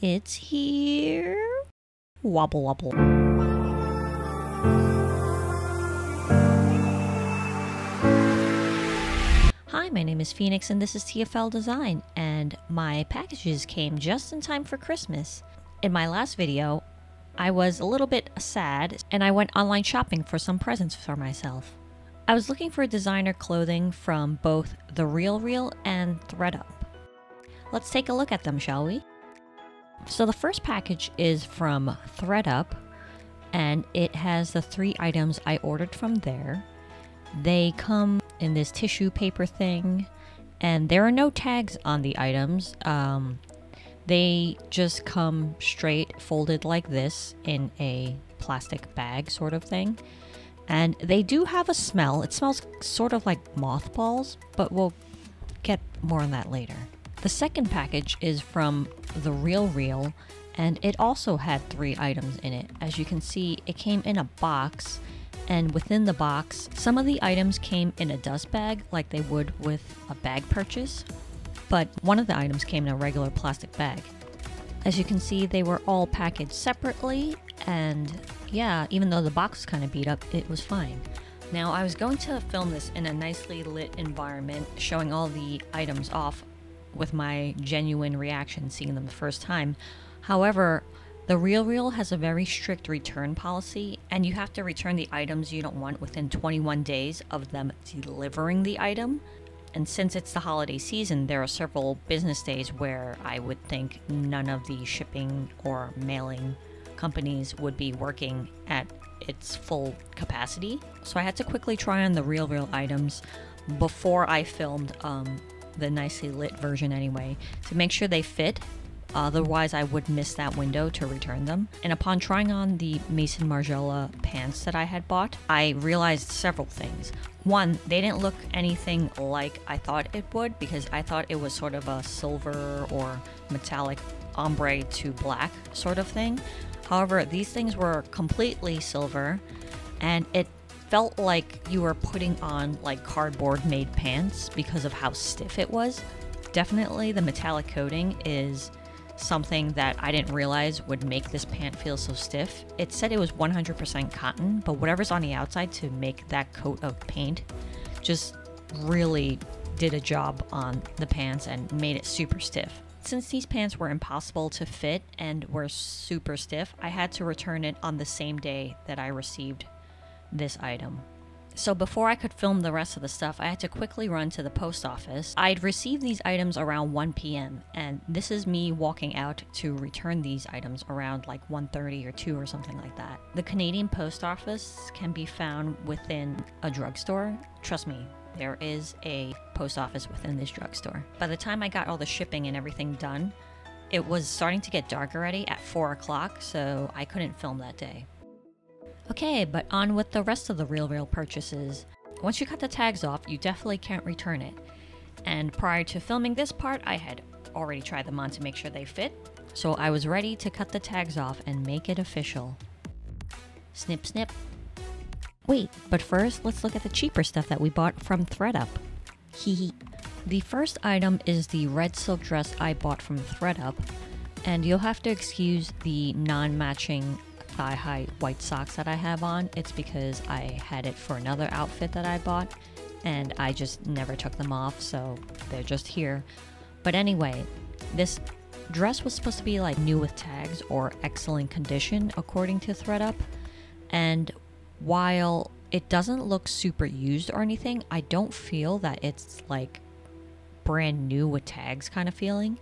It's here. Wobble wobble. Hi, my name is Phoenix and this is TFL Design, and my packages came just in time for Christmas. In my last video, I was a little bit sad and I went online shopping for some presents for myself. I was looking for designer clothing from both The RealReal and ThredUp. Let's take a look at them, shall we? So the first package is from ThredUp, and it has the 3 items I ordered from there. They come in this tissue paper thing, and there are no tags on the items. They just come straight folded like this in a plastic bag sort of thing. And they do have a smell. It smells sort of like mothballs, but we'll get more on that later. The second package is from The RealReal, and it also had 3 items in it. As you can see, it came in a box, and within the box, some of the items came in a dust bag like they would with a bag purchase, but one of the items came in a regular plastic bag. As you can see, they were all packaged separately, and yeah, even though the box was kind of beat up, it was fine. Now, I was going to film this in a nicely lit environment, showing all the items off with my genuine reaction seeing them the first time. However, The RealReal has a very strict return policy, and you have to return the items you don't want within 21 days of them delivering the item. And since it's the holiday season, there are several business days where I would think none of the shipping or mailing companies would be working at its full capacity. So I had to quickly try on the RealReal items before I filmed the nicely lit version anyway, to make sure they fit. Otherwise, I would miss that window to return them. And upon trying on the Mason Margiela pants that I had bought, I realized several things. One, they didn't look anything like I thought it would, because I thought it was sort of a silver or metallic ombre to black sort of thing. However, these things were completely silver, and it felt like you were putting on like cardboard made pants because of how stiff it was. Definitely the metallic coating is something that I didn't realize would make this pant feel so stiff. It said it was 100% cotton, but whatever's on the outside to make that coat of paint just really did a job on the pants and made it super stiff. Since these pants were impossible to fit and were super stiff, I had to return it on the same day that I received this item. So before I could film the rest of the stuff, I had to quickly run to the post office. I'd received these items around 1 p.m. and this is me walking out to return these items around like 1:30 or 2 or something like that. The Canadian post office can be found within a drugstore. Trust me, there is a post office within this drugstore. By the time I got all the shipping and everything done, it was starting to get dark already at 4 o'clock, so I couldn't film that day. Okay, but on with the rest of the RealReal purchases. Once you cut the tags off, you definitely can't return it. And prior to filming this part, I had already tried them on to make sure they fit. So I was ready to cut the tags off and make it official. Snip snip. Wait, but first, let's look at the cheaper stuff that we bought from ThredUp. Hehe. The first item is the red silk dress I bought from ThredUp, and you'll have to excuse the non-matching thigh-high white socks that I have on. It's because I had it for another outfit that I bought, and I just never took them off, so they're just here. But anyway, this dress was supposed to be like new with tags or excellent condition according to ThredUp, and while it doesn't look super used or anything, I don't feel that it's like brand new with tags kind of feeling.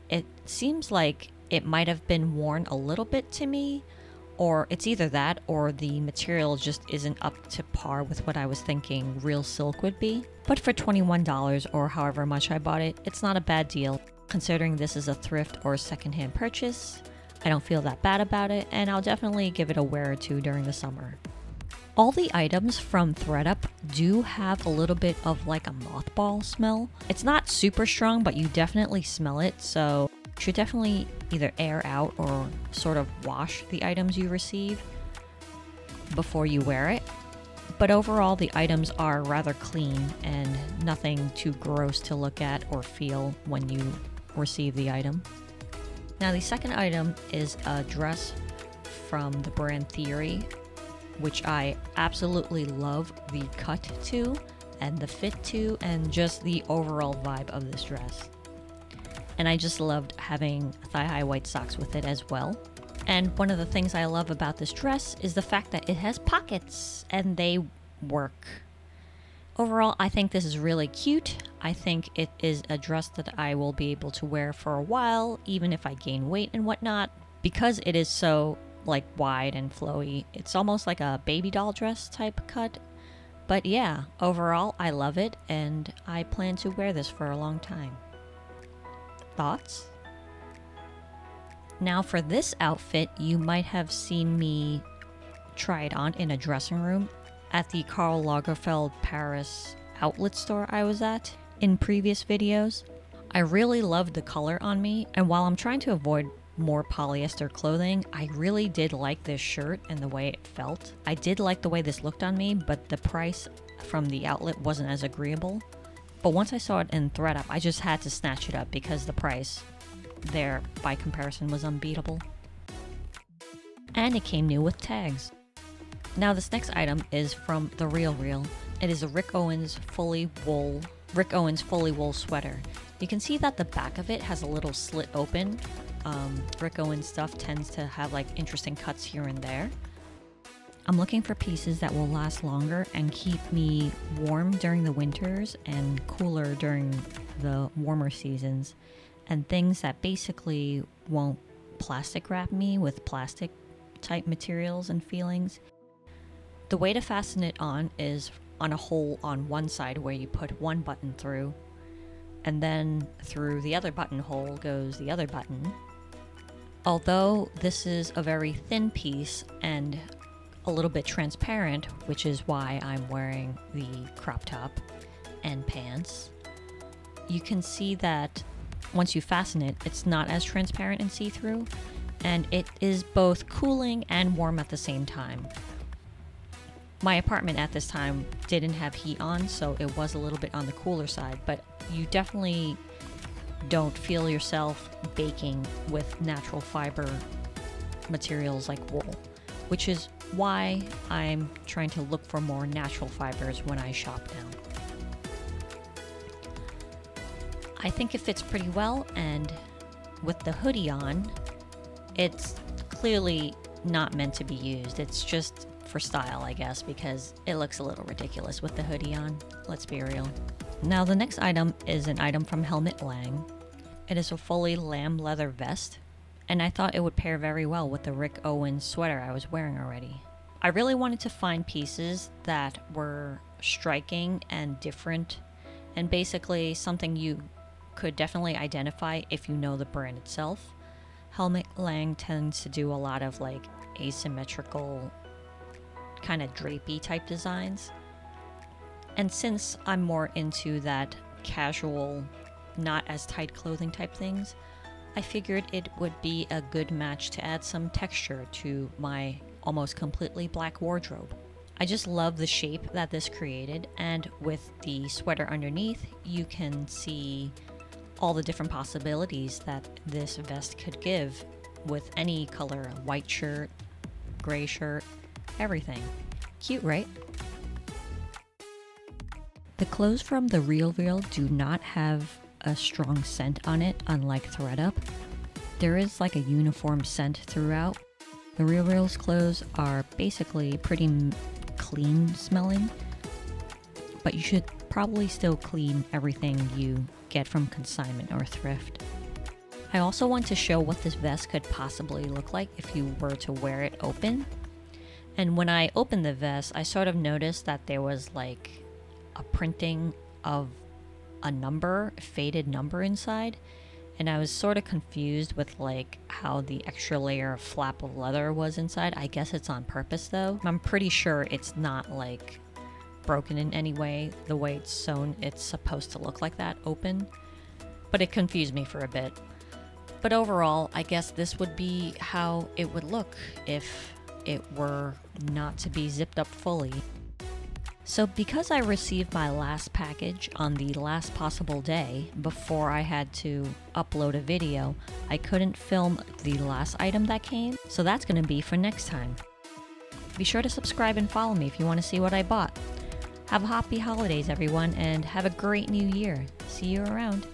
It seems like it might have been worn a little bit to me, or it's either that or the material just isn't up to par with what I was thinking real silk would be. But for $21 or however much I bought it, it's not a bad deal. Considering this is a thrift or secondhand purchase, I don't feel that bad about it, and I'll definitely give it a wear or two during the summer. All the items from ThredUp do have a little bit of like a mothball smell. It's not super strong, but you definitely smell it, so you should definitely either air out or sort of wash the items you receive before you wear it. But overall, the items are rather clean and nothing too gross to look at or feel when you receive the item. Now the second item is a dress from the brand Theory, which I absolutely love the cut to and the fit to and just the overall vibe of this dress. And I just loved having thigh-high white socks with it as well. And one of the things I love about this dress is the fact that it has pockets and they work. Overall, I think this is really cute. I think it is a dress that I will be able to wear for a while, even if I gain weight and whatnot, because it is so like wide and flowy. It's almost like a baby doll dress type cut. But yeah, overall, I love it and I plan to wear this for a long time. Thoughts? Now for this outfit, you might have seen me try it on in a dressing room at the Karl Lagerfeld Paris outlet store I was at in previous videos. I really loved the color on me, and while I'm trying to avoid more polyester clothing, I really did like this shirt and the way it felt. I did like the way this looked on me, but the price from the outlet wasn't as agreeable. But once I saw it in ThredUp, I just had to snatch it up because the price there by comparison was unbeatable. And it came new with tags. Now this next item is from The Real Real. It is a Rick Owens fully wool sweater. You can see that the back of it has a little slit open. Rick Owens stuff tends to have like interesting cuts here and there. I'm looking for pieces that will last longer and keep me warm during the winters and cooler during the warmer seasons, and things that basically won't plastic wrap me with plastic type materials and feelings. The way to fasten it on is on a hole on one side where you put one button through, and then through the other buttonhole goes the other button. Although this is a very thin piece and a little bit transparent, which is why I'm wearing the crop top and pants, you can see that once you fasten it, it's not as transparent and see-through, and it is both cooling and warm at the same time. My apartment at this time didn't have heat on, so it was a little bit on the cooler side, but you definitely don't feel yourself baking with natural fiber materials like wool, which is why I'm trying to look for more natural fibers when I shop now. I think it fits pretty well, and with the hoodie on, it's clearly not meant to be used. It's just for style, I guess, because it looks a little ridiculous with the hoodie on. Let's be real. Now the next item is an item from Helmut Lang. It is a fully lamb leather vest, and I thought it would pair very well with the Rick Owens sweater I was wearing already. I really wanted to find pieces that were striking and different, and basically something you could definitely identify if you know the brand itself. Helmut Lang tends to do a lot of like asymmetrical kind of drapey type designs, and since I'm more into that casual, not as tight clothing type things, I figured it would be a good match to add some texture to my almost completely black wardrobe. I just love the shape that this created, and with the sweater underneath, you can see all the different possibilities that this vest could give with any color, white shirt, gray shirt, everything. Cute, right? The clothes from The Real Real do not have a strong scent on it, unlike ThredUp. There is like a uniform scent throughout. The Real Real's clothes are basically pretty clean smelling, but you should probably still clean everything you get from consignment or thrift. I also want to show what this vest could possibly look like if you were to wear it open. And when I opened the vest, I sort of noticed that there was like a printing of a number, a faded number inside. And I was sort of confused with like how the extra layer of flap of leather was inside. I guess it's on purpose though. I'm pretty sure it's not like broken in any way. The way it's sewn, it's supposed to look like that, open. But it confused me for a bit. But overall, I guess this would be how it would look if it were not to be zipped up fully. So because I received my last package on the last possible day before I had to upload a video, I couldn't film the last item that came, so that's going to be for next time. Be sure to subscribe and follow me if you want to see what I bought. Have happy holidays everyone, and have a great new year. See you around.